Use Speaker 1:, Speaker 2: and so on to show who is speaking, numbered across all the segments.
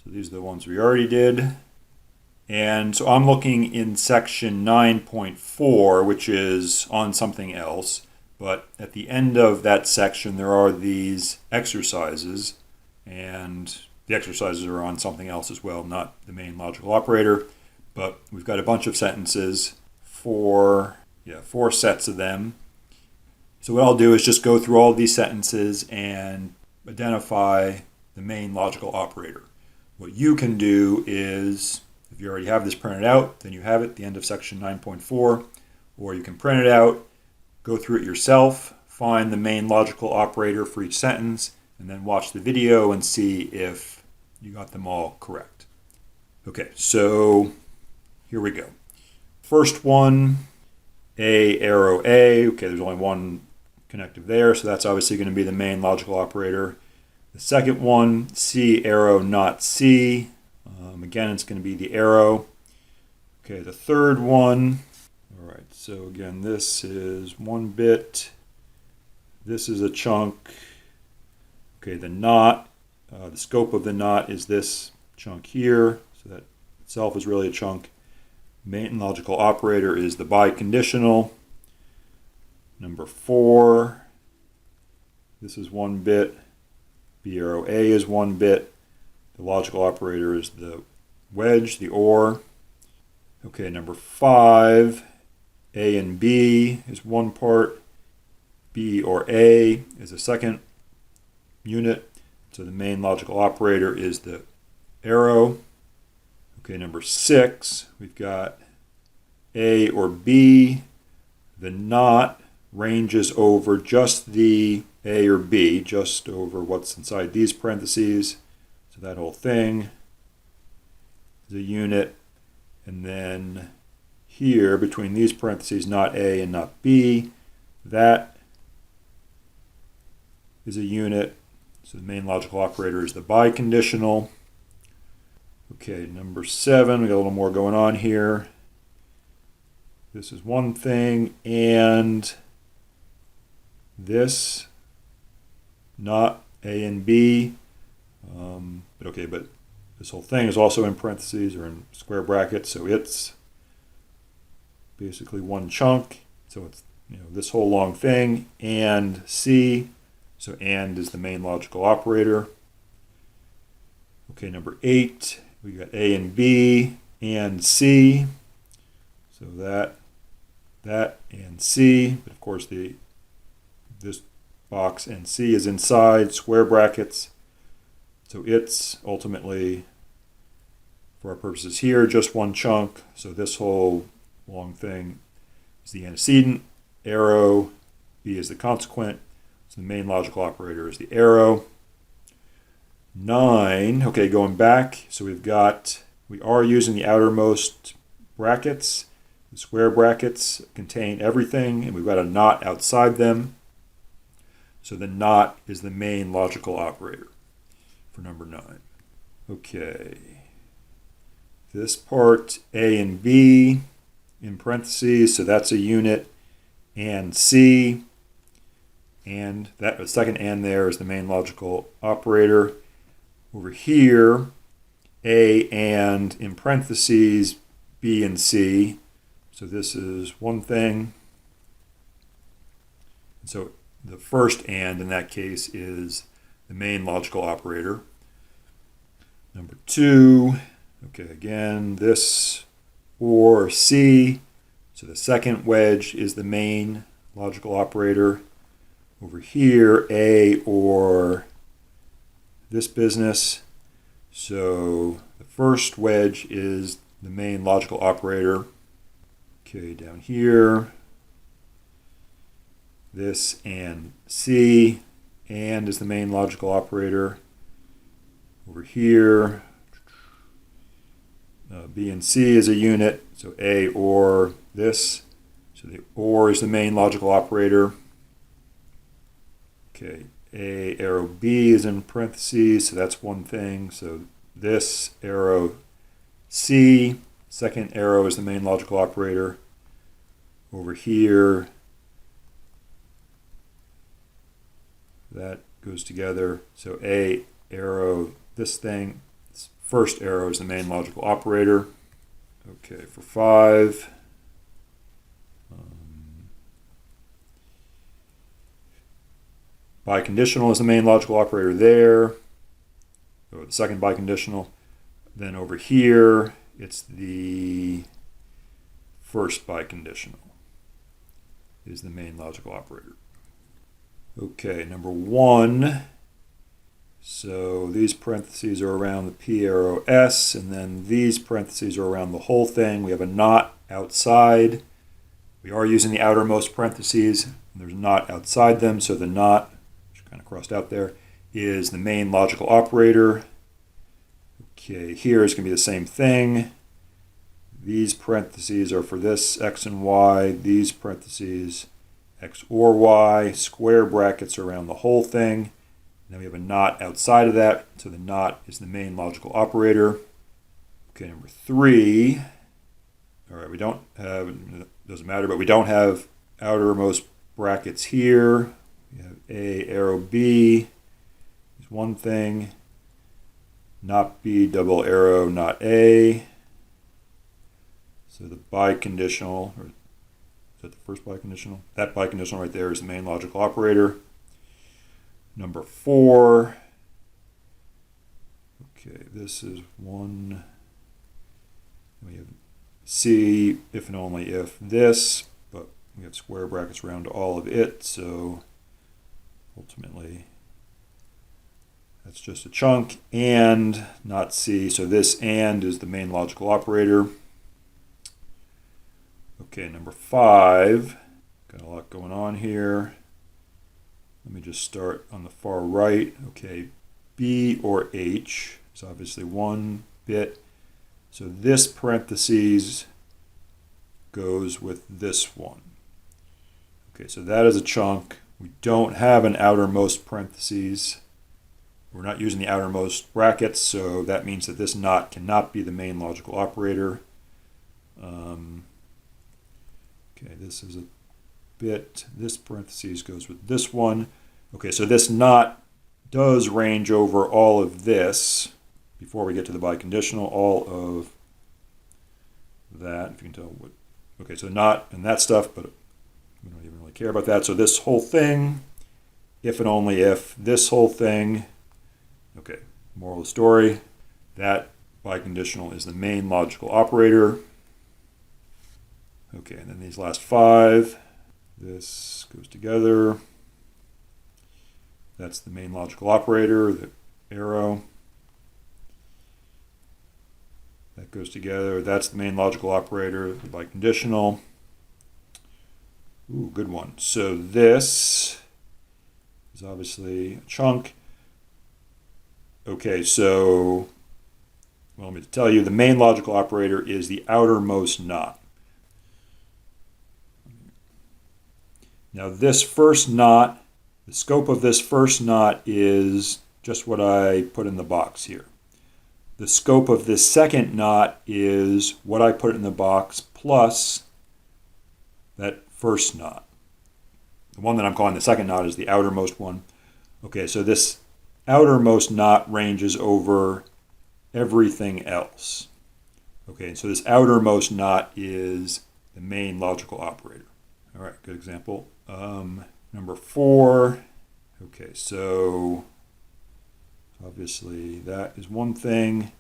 Speaker 1: So these are the ones we already did. And so I'm looking in section 9.4, which is on something else. But at the end of that section, there are these exercises. And the exercises are on something else as well, not the main logical operator. But we've got a bunch of sentences, four sets of them. So what I'll do is just go through all of these sentences and identify the main logical operator. What you can do is, if you already have this printed out, then you have it at the end of section 9.4, or you can print it out, go through it yourself, find the main logical operator for each sentence, and then watch the video and see if you got them all correct. Okay, so here we go. First one, A arrow A. Okay, there's only one connective there, so that's obviously going to be the main logical operator. The second one, C arrow not C. Again, it's going to be the arrow. Okay, the third one. All right, so again, this is 1 bit. This is a chunk. Okay, the not, the scope of the not is this chunk here. So that itself is really a chunk. Main logical operator is the biconditional. Number 4, this is 1 bit. B arrow A is 1 bit. The logical operator is the wedge, the or. Okay, number 5, A and B is one part. B or A is a second unit. So the main logical operator is the arrow. Okay, number 6, we've got A or B. The not ranges over just the A or B, just over what's inside these parentheses. So that whole thing is a unit. And then here, between these parentheses, not A and not B, that is a unit. So the main logical operator is the biconditional. Okay, number 7, we got a little more going on here. This is one thing, and this, not A and B. But this whole thing is also in parentheses or in square brackets, so it's basically one chunk. So it's this whole long thing, and C. So and is the main logical operator. Okay, number 8, we got A and B and C. So that and C, but of course this box and C is inside square brackets. So it's ultimately, for our purposes here, just one chunk. So this whole long thing is the antecedent. Arrow, B is the consequent. So the main logical operator is the arrow. 9, okay, going back. So we are using the outermost brackets. The square brackets contain everything, and we've got a not outside them. So the not is the main logical operator for number 9. Okay. This part, A and B in parentheses, so that's a unit, and C, and that second and there is the main logical operator. Over here, A and in parentheses, B and C. So this is one thing. So the first and in that case is the main logical operator. Number 2, okay, again, this or C. So the second wedge is the main logical operator. Over here, A or this business. So the first wedge is the main logical operator. Okay, down here, this and C, and is the main logical operator. Over here, B and C is a unit, so A or this. So the or is the main logical operator. Okay, A arrow B is in parentheses, so that's one thing. So this arrow C, second arrow is the main logical operator. Over here, that goes together. So A arrow this thing, first arrow is the main logical operator. Okay, for 5. Biconditional is the main logical operator there. Or the second biconditional. Then over here, it's the first biconditional is the main logical operator. Okay, number 1. So these parentheses are around the P arrow S, and then these parentheses are around the whole thing. We have a not outside. We are using the outermost parentheses. There's a not outside them, so the not, which kind of crossed out there, is the main logical operator. Okay, here is going to be the same thing. These parentheses are for this x and y. These parentheses, x or y. Square brackets around the whole thing. And then we have a not outside of that, so the not is the main logical operator. Okay, number 3. All right, we don't have, it doesn't matter, but we don't have outermost brackets here. We have A arrow B is one thing. Not B, double arrow, not A. So the biconditional, or is that the first biconditional? That biconditional right there is the main logical operator. Number 4. Okay, this is 1. We have C, if and only if this, but we have square brackets around all of it, so ultimately that's just a chunk, and not C, so this and is the main logical operator. Okay, number 5, got a lot going on here. Let me just start on the far right. Okay, B or H is obviously one bit. So this parentheses goes with this one. Okay, so that is a chunk. We don't have an outermost parentheses. We're not using the outermost brackets, so that means that this not cannot be the main logical operator. Okay, this is a bit. This parentheses goes with this one. Okay, so this not does range over all of this before we get to the biconditional, all of that, if you can tell what. Okay, so not and that stuff, but we don't even really care about that. So this whole thing, if and only if, this whole thing. Okay, moral of the story, that biconditional is the main logical operator. Okay, and then these last 5, this goes together. That's the main logical operator, the arrow. That goes together. That's the main logical operator, the biconditional. Ooh, good one. So this is obviously a chunk. Okay, so, well, let me tell you, the main logical operator is the outermost not. Now this first not, the scope of this first not is just what I put in the box here. The scope of this second not is what I put in the box plus that first not. The one that I'm calling the second not is the outermost one. Okay, so this outermost not ranges over everything else. Okay, so this outermost not is the main logical operator. All right, good example. Number 4. Okay, so obviously that is one thing.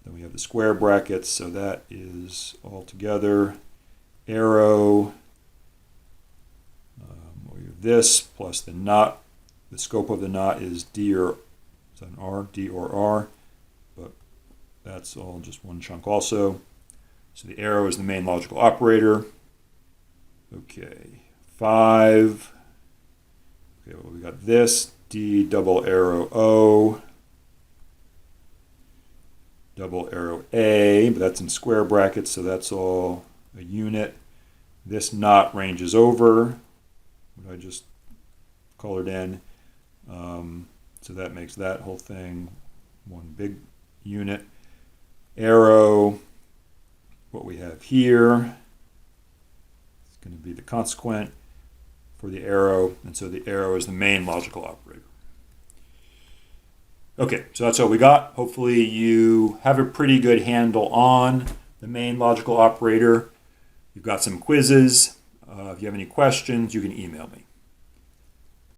Speaker 1: Then we have the square brackets, so that is all together. Arrow. We have this plus the not. The scope of the not is D or is that an R? D or R. But that's all just one chunk also. So the arrow is the main logical operator. Okay, 5. Okay, well, we got this, D double arrow O, double arrow A, but that's in square brackets, so that's all a unit. This not ranges over what I just colored in. So that makes that whole thing one big unit. Arrow, what we have here, is going to be the consequent for the arrow, and so the arrow is the main logical operator. Okay, so that's all we got. Hopefully you have a pretty good handle on the main logical operator. You've got some quizzes. If you have any questions, you can email me.